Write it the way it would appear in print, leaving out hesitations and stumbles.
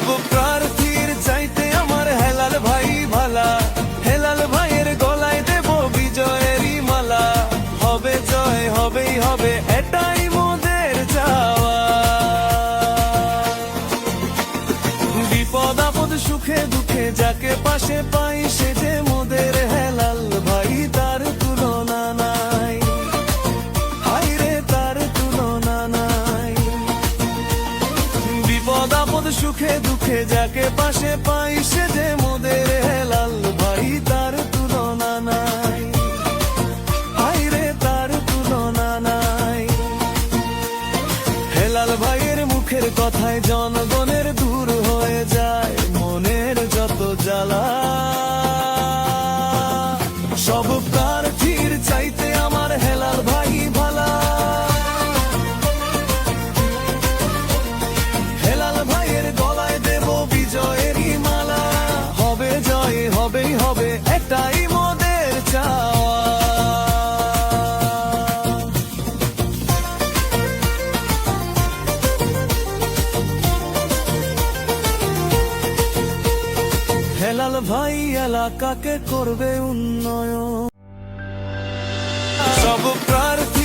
সব প্রার্থীর চাইতে আমার হেলাল ভাই ভালা, হেলাল ভাইয়ের গলায় দেব বিজয়েরই মালা। হবে জয়, হবেই হবে, এটাই মোদের চাওয়া। বিপদ আপদ সুখে দুঃখে যাকে পাশে পাই, সে যে মোদের হেলাল ভাই, তার তুলনা নাই, হায়রে তার তুলনা নাই। বিপদ আপদ সুখে দুঃখে যাকে পাশে পাই, সে যে মোদের হেলাল ভাই, তার তুলনা নাই, হায়রে তার তুলনা নাই। হেলাল ভাইয়ের মুখের কথায় জনগণের দূর হয়ে যায় মনের যত জ্বালা। সব প্রার্থীর চাইতে আমার হেলাল ভাই ভালা, হেলাল ভাইয়ের গলায় দেব বিজয়েরই মালা। হবে জয়, হবেই হবে, এটাই মোদের চাওয়া। হেলাল ভাই এলাকাকে করবে উন্নয়ন। সব প্রার্থী